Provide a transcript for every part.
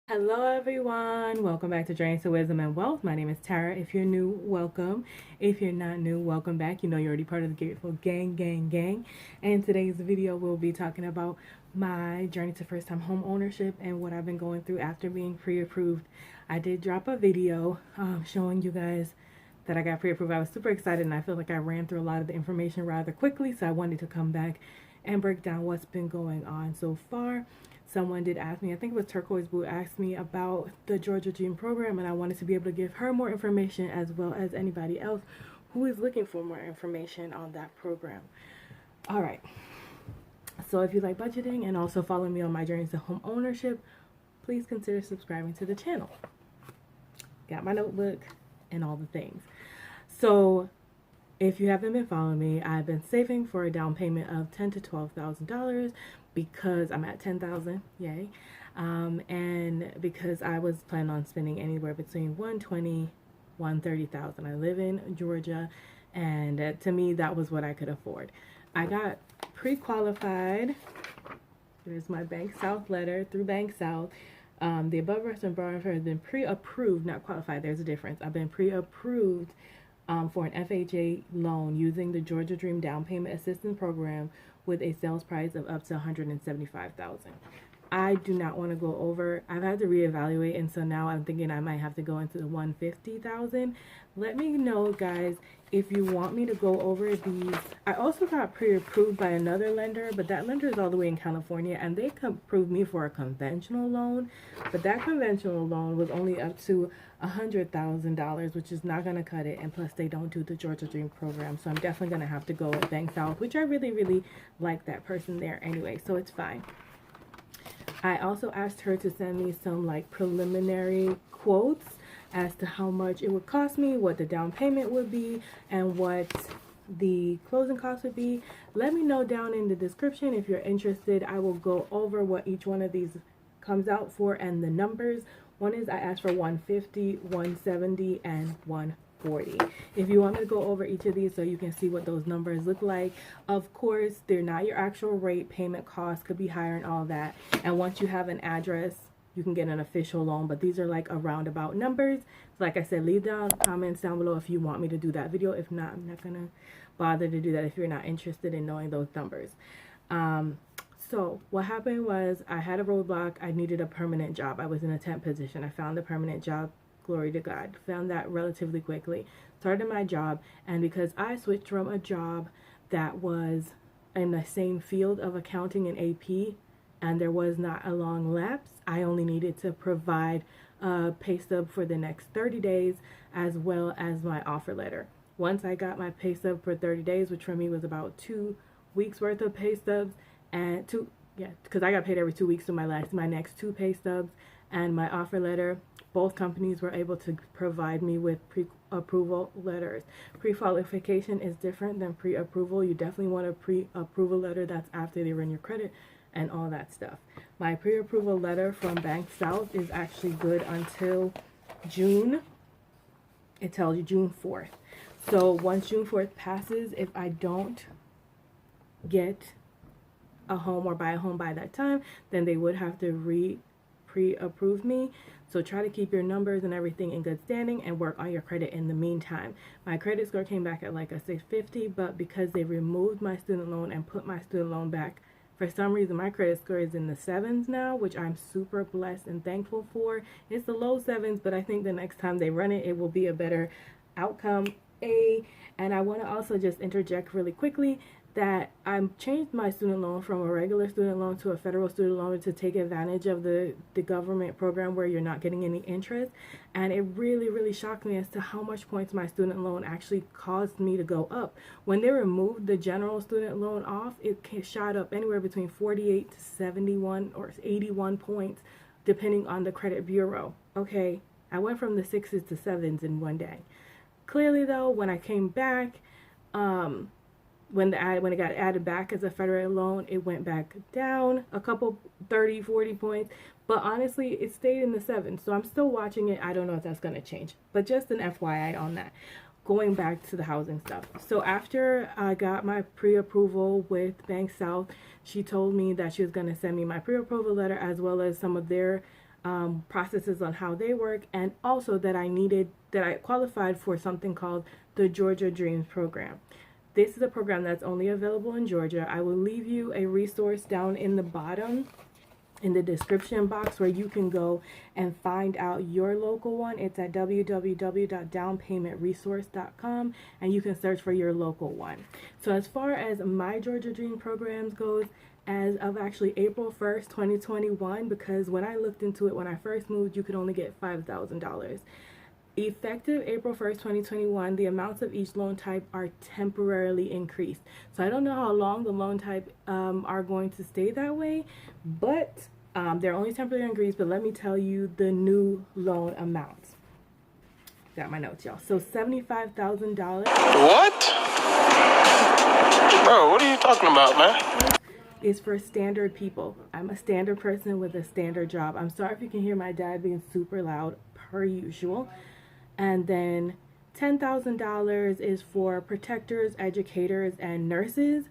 Hello everyone, welcome back to Journey to Wisdom and Wealth. My name is Tara. If you're new, welcome. If you're not new, welcome back. You know you're already part of the Grateful gang. And today's video we'll be talking about my journey to first time home ownership and what I've been going through after being pre-approved. I did drop a video showing you guys that I got pre-approved. I was super excited and I feel like I ran through a lot of the information rather quickly, so I wanted to come back and break down what's been going on so far. Someone did ask me, I think it was Turquoise Boo, asked me about the Georgia Dream program, and I wanted to be able to give her more information as well as anybody else who is looking for more information on that program. All right. So if you like budgeting and also follow me on my journey to home ownership, please consider subscribing to the channel. Got my notebook and all the things. So if you haven't been following me, I've been saving for a down payment of $10,000 to $12,000 because I'm at 10,000, yay. And because I was planning on spending anywhere between 120, 130,000. I live in Georgia, and to me that was what I could afford. I got pre-qualified. There's my Bank South letter through Bank South. The above referenced borrower has been pre-approved, not qualified. There's a difference. I've been pre-approved for an FHA loan using the Georgia Dream Down Payment Assistance Program with a sales price of up to $175,000. I do not want to go over. I've had to reevaluate, and so now I'm thinking I might have to go into the $150,000. Let me know, guys, if you want me to go over these. I also got pre-approved by another lender, but that lender is all the way in California, and they approved me for a conventional loan, but that conventional loan was only up to $100,000, which is not going to cut it, and plus they don't do the Georgia Dream program, so I'm definitely going to have to go with Bank South, which I really like that person there anyway, so it's fine. I also asked her to send me some like preliminary quotes as to how much it would cost me, what the down payment would be, and what the closing costs would be. Let me know down in the description if you're interested. I will go over what each one of these comes out for and the numbers. One is I asked for 150, 170, and 140. If you want me to go over each of these so you can see what those numbers look like, of course, they're not your actual rate. Payment costs could be higher and all that. And once you have an address, you can get an official loan, but these are like a roundabout numbers. So like I said, leave down comments down below if you want me to do that video. If not, I'm not gonna bother to do that if you're not interested in knowing those numbers. So what happened was I had a roadblock. I needed a permanent job. I was in a temp position. I found a permanent job. Glory to God. Found that relatively quickly. Started my job, and because I switched from a job that was in the same field of accounting and AP, and there was not a long lapse, I only needed to provide a pay stub for the next 30 days as well as my offer letter. Once I got my pay stub for 30 days, which for me was about 2 weeks worth of pay stubs, and because I got paid every 2 weeks, so my next 2 pay stubs and my offer letter, both companies were able to provide me with pre-approval letters. Pre-qualification is different than pre-approval. You definitely want a pre-approval letter. That's after they run your credit and all that stuff. My pre-approval letter from Bank South is actually good until June. It tells you June 4th. So once June 4th passes, if I don't get a home or buy a home by that time, then they would have to pre-approve me. So try to keep your numbers and everything in good standing and work on your credit in the meantime. My credit score came back at like a 650, but because they removed my student loan and put my student loan back, for some reason my credit score is in the 7s now, which I'm super blessed and thankful for. It's the low 7s, but I think the next time they run it, it will be a better outcome. And I want to also just interject really quickly that I changed my student loan from a regular student loan to a federal student loan to take advantage of the government program where you're not getting any interest. And it really shocked me as to how much points my student loan actually caused me to go up. When they removed the general student loan off, it shot up anywhere between 48 to 71 or 81 points, depending on the credit bureau. Okay, I went from the 6s to 7s in one day. Clearly though, when I came back, when it got added back as a federal loan, it went back down a couple 30, 40 points. But honestly, it stayed in the 7s. So I'm still watching it. I don't know if that's going to change. But just an FYI on that. Going back to the housing stuff. So after I got my pre-approval with Bank South, she told me that she was going to send me my pre-approval letter as well as some of their processes on how they work, and also that I qualified for something called the Georgia Dreams program. This is a program that's only available in Georgia. I will leave you a resource down in the bottom in the description box where you can go and find out your local one. It's at www.downpaymentresource.com, and you can search for your local one. So as far as my Georgia Dream programs goes, as of actually April 1st, 2021, because when I looked into it when I first moved, you could only get $5,000. Effective April 1st, 2021, the amounts of each loan type are temporarily increased. So I don't know how long the loan type are going to stay that way, but they're only temporarily increased. But let me tell you the new loan amounts. Got my notes, y'all. So $75,000. What? Bro, what are you talking about, man? Is for standard people. I'm a standard person with a standard job. I'm sorry if you can hear my dad being super loud, per usual. And then $10,000 is for protectors, educators, and nurses.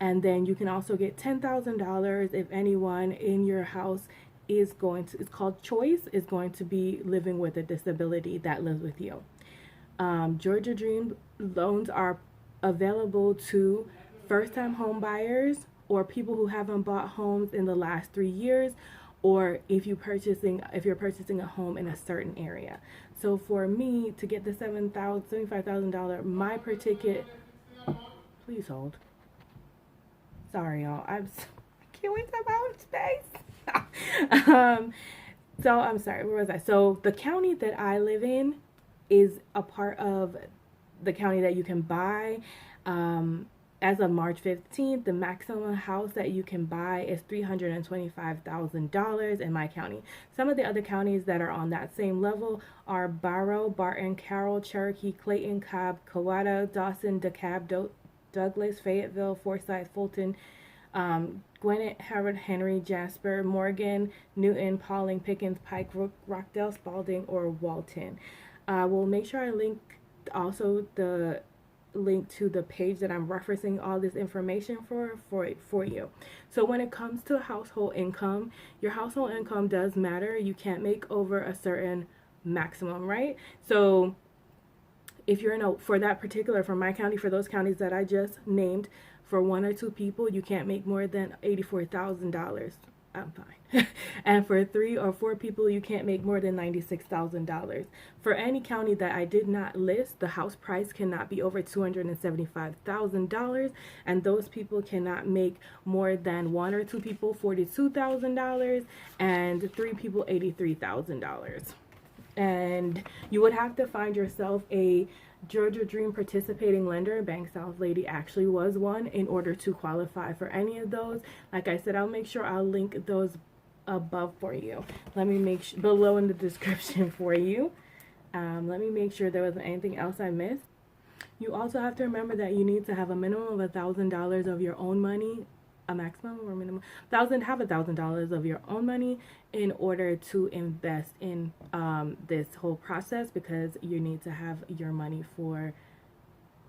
And then you can also get $10,000 if anyone in your house is going to, it's called Choice, is going to be living with a disability that lives with you. Georgia Dream loans are available to first-time home buyers or people who haven't bought homes in the last 3 years, or if you're purchasing a home in a certain area. So for me to get the $75,000, my per ticket, please hold. Sorry, y'all. Can we talk about space? So I'm sorry, where was I? So the county that I live in is a part of the county that you can buy. As of March 15th, the maximum house that you can buy is $325,000 in my county. Some of the other counties that are on that same level are Barrow, Barton, Carroll, Cherokee, Clayton, Cobb, Coweta, Dawson, DeKalb, Douglas, Fayetteville, Forsyth, Fulton, Gwinnett, Howard, Henry, Jasper, Morgan, Newton, Paulding, Pickens, Pike, Rockdale, Spalding, or Walton. We'll make sure I link also the link to the page that I'm referencing all this information for you. So when it comes to household income, your household income does matter. You can't make over a certain maximum, right? So if you're for that particular, for my county, for those counties that I just named, for 1 or 2 people, you can't make more than $84,000. I'm fine. And for 3 or 4 people, you can't make more than $96,000. For any county that I did not list, the house price cannot be over $275,000, and those people cannot make more than 1 or 2 people $42,000, and 3 people $83,000. And you would have to find yourself a Georgia Dream participating lender. Bank South Lady actually was one in order to qualify for any of those. Like I said, I'll make sure I'll link those above for you. Let me make below in the description for you. Let me make sure there wasn't anything else I missed. You also have to remember that you need to have a minimum of $1,000 of your own money, a maximum or minimum, $1,000 of your own money in order to invest in this whole process, because you need to have your money for,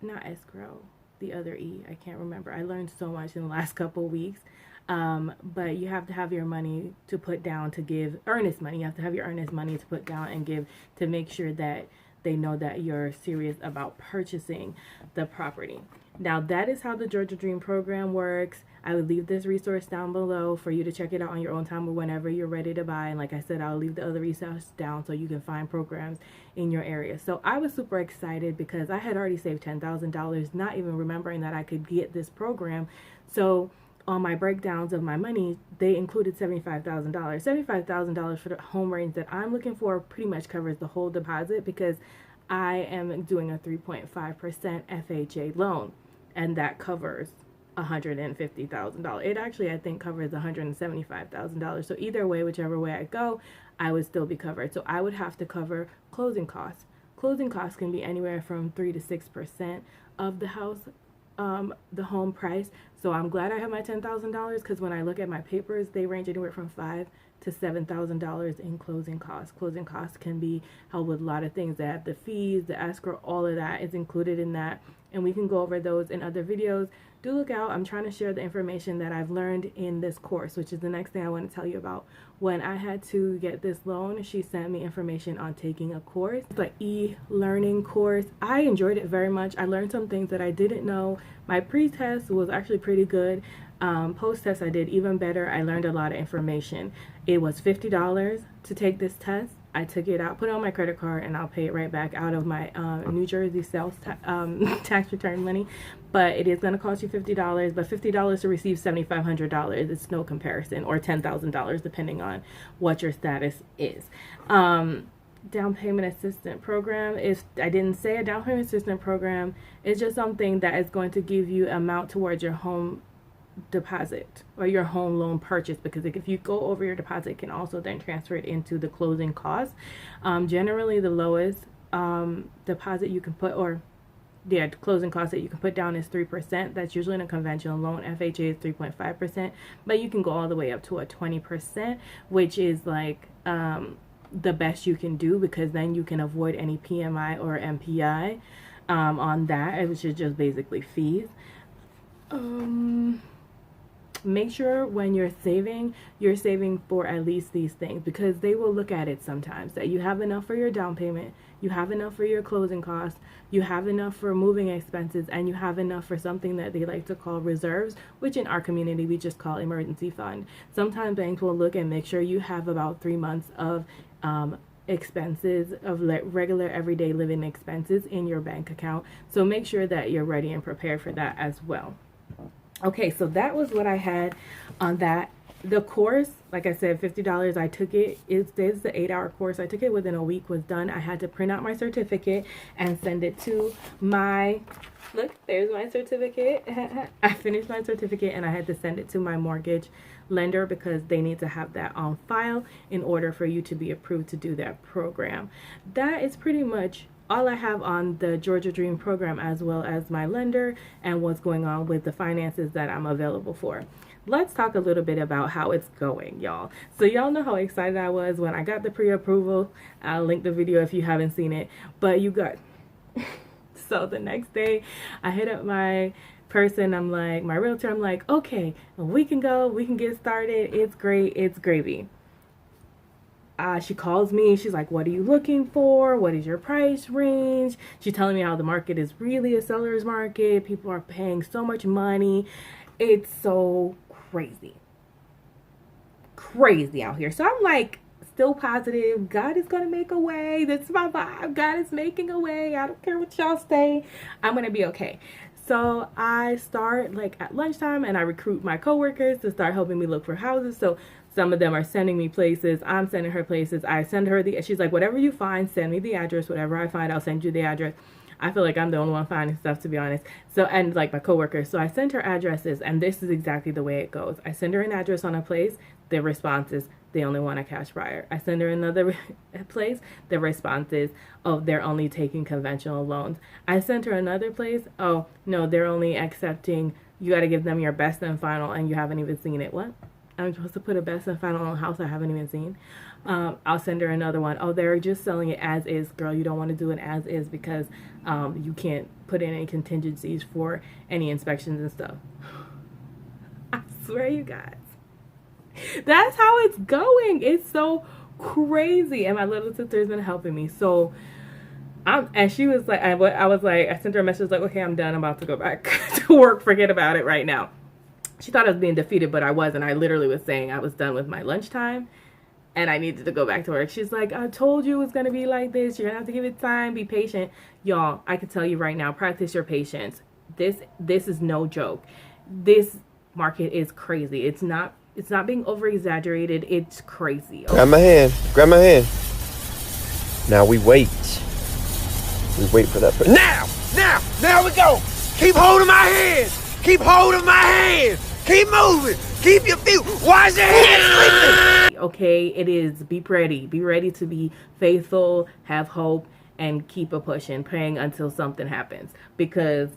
not escrow, the other E, I can't remember. I learned so much in the last couple weeks. But you have to have your money to put down to give, earnest money. You have to have your earnest money to put down and give, to make sure that they know that you're serious about purchasing the property. Now, that is how the Georgia Dream program works. I would leave this resource down below for you to check it out on your own time or whenever you're ready to buy. And like I said, I'll leave the other resource down so you can find programs in your area. So I was super excited because I had already saved $10,000, not even remembering that I could get this program. So on my breakdowns of my money, they included $75,000. $75,000 for the home range that I'm looking for pretty much covers the whole deposit, because I am doing a 3.5% FHA loan, and that covers $150,000. It actually, I think, covers $175,000. So either way, whichever way I go, I would still be covered. So I would have to cover closing costs. Closing costs can be anywhere from 3 to 6% of the house, the home price. So I'm glad I have my $10,000, because when I look at my papers, they range anywhere from $5,000 to $7,000 in closing costs. Closing costs can be held with a lot of things. That the fees, the escrow, all of that is included in that. and we can go over those in other videos. Do look out. I'm trying to share the information that I've learned in this course, which is the next thing I want to tell you about. When I had to get this loan, she sent me information on taking a course, the e-learning course. I enjoyed it very much. I learned some things that I didn't know. My pre-test was actually pretty good. Post-test I did even better. I learned a lot of information. It was $50 to take this test. I took it out, put it on my credit card, and I'll pay it right back out of my New Jersey sales tax return money. But it is going to cost you $50, but $50 to receive $7,500, it's no comparison, or $10,000 depending on what your status is. Down payment assistance program, if I didn't say a down payment assistance program, it's just something that is going to give you amount towards your home deposit or your home loan purchase, because if you go over your deposit, it can also then transfer it into the closing costs. Generally the lowest deposit you can put, or the closing cost that you can put down, is 3%. That's usually in a conventional loan. FHA is 3.5%, but you can go all the way up to a 20%, which is like the best you can do, because then you can avoid any PMI or MPI on that, which is just basically fees. Make sure when you're saving for at least these things, because they will look at it sometimes, that you have enough for your down payment, you have enough for your closing costs, you have enough for moving expenses, and you have enough for something that they like to call reserves, which in our community we just call emergency fund. Sometimes banks will look and make sure you have about 3 months of expenses, of regular everyday living expenses in your bank account. So make sure that you're ready and prepared for that as well. Okay, so that was what I had on that. The course, like I said, $50. I took it. It's the 8-hour course. I took it within a week, was done. I had to print out my certificate and send it to my, look, there's my certificate. I finished my certificate and I had to send it to my mortgage lender, because they need to have that on file in order for you to be approved to do that program. That is pretty much all I have on the Georgia Dream program, as well as my lender and what's going on with the finances that I'm available for. Let's talk a little bit about how it's going, y'all. So y'all know how excited I was when I got the pre-approval. I'll link the video if you haven't seen it, but you got so the next day I hit up my person, I'm like, my realtor, I'm like, okay, we can go, we can get started, it's great, it's gravy. She calls me, she's like, what are you looking for? What is your price range? She's telling me how the market is really a seller's market. People are paying so much money. It's so crazy out here. So I'm like, still positive. God is going to make a way. That's my vibe. God is making a way. I don't care what y'all say. I'm going to be okay. So I start like at lunchtime, and I recruit my coworkers to start helping me look for houses. So some of them are sending me places. I'm sending her places. I send her she's like, whatever you find, send me the address. Whatever I find, I'll send you the address. I feel like I'm the only one finding stuff, to be honest. So, and like my coworkers. So I send her addresses, and this is exactly the way it goes. I send her an address on a place. Their response is, they only want a cash buyer. I send her another place. The response is, oh, they're only taking conventional loans. I sent her another place. Oh, no, they're only accepting, you got to give them your best and final, and you haven't even seen it. What? I'm supposed to put a best and final on a house I haven't even seen. I'll send her another one. Oh, they're just selling it as is. Girl, you don't want to do it as is, because you can't put in any contingencies for any inspections and stuff. I swear, you guys. That's how it's going. It's so crazy. And my little sister's been helping me. So and she was like, I sent her a message like, okay, I'm done. I'm about to go back to work. Forget about it right now. She thought I was being defeated, but I wasn't. I literally was saying I was done with my lunchtime and I needed to go back to work. She's like, I told you it was going to be like this. You're going to have to give it time. Be patient. Y'all, I can tell you right now, practice your patience. This is no joke. This market is crazy. It's not being over exaggerated. It's crazy. Grab my hand. Grab my hand. Now we wait. We wait for that. Now we go. Keep holding my hand. Keep holding my hand. Keep moving. Keep your feet. Why is your hand sleeping? Okay, it is. Be ready. Be ready to be faithful, have hope, and keep a pushing, praying until something happens, because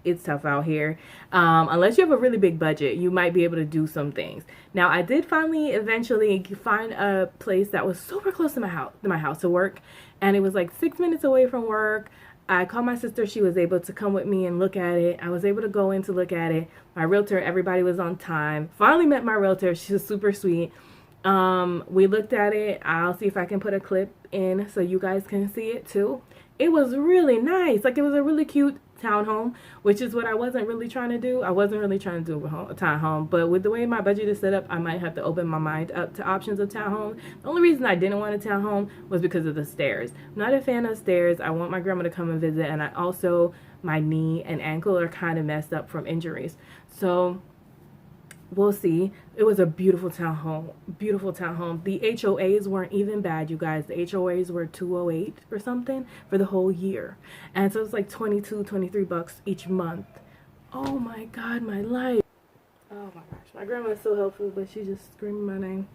it's tough out here. Unless you have a really big budget, you might be able to do some things. Now, I did finally eventually find a place that was super close to my house to work, and it was like 6 minutes away from work. I called my sister. She was able to come with me and look at it. I was able to go in to look at it. My realtor, everybody was on time. Finally met my realtor. She was super sweet. We looked at it. I'll see if I can put a clip in so you guys can see it too. It was really nice. Like, it was a really cute townhome, which is what I wasn't really trying to do. I wasn't really trying to do a townhome, but with the way my budget is set up, I might have to open my mind up to options of townhome. The only reason I didn't want a townhome was because of the stairs. I'm not a fan of stairs. I want my grandma to come and visit, and I also, my knee and ankle are kind of messed up from injuries. So we'll see. It was a beautiful townhome. Beautiful townhome. The HOAs weren't even bad, you guys. The HOAs were $208 or something for the whole year. And so it's like $23 each month. Oh my God, my life. Oh my gosh. My grandma is so helpful, but she's just screaming my name.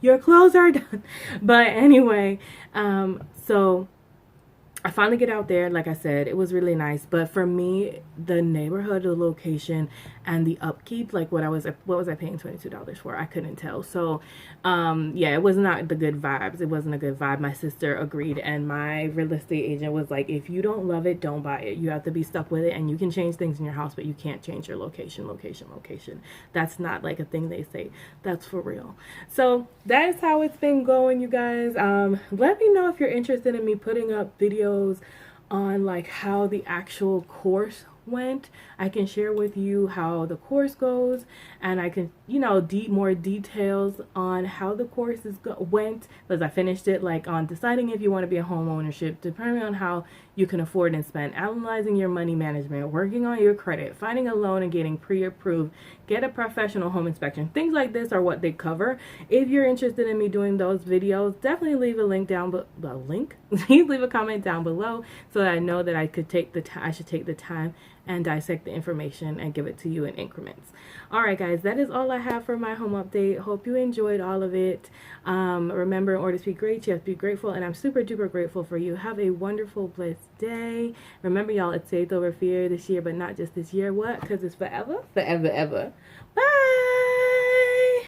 Your clothes are done. But anyway, so I finally get out there. Like I said, it was really nice, but for me, the neighborhood, the location, and the upkeep, like what was I paying $22 for? I couldn't tell. So yeah, it was not the good vibes. It wasn't a good vibe. My sister agreed, and my real estate agent was like, if you don't love it, don't buy it. You have to be stuck with it, and you can change things in your house, but you can't change your location. That's not like a thing they say. That's for real. So that is how it's been going, you guys. Let me know if you're interested in me putting up videos on like how the actual course went. I can share with you how the course goes, and I can, you know, more details on how the course went, because I finished it, like on deciding if you want to be a home ownership, depending on how you can afford and spend, analyzing your money management, working on your credit, finding a loan and getting pre-approved, get a professional home inspection. Things like this are what they cover. If you're interested in me doing those videos, definitely leave a link down please leave a comment down below so that I know that I should take the time and dissect the information and give it to you in increments. All right, guys, that is all I have for my home update. Hope you enjoyed all of it. Remember, in order to be great, you have to be grateful, and I'm super duper grateful for you. Have a wonderful, blessed day. Remember, y'all, it's faith over fear this year, but not just this year. What? Because it's forever, forever, ever. Bye.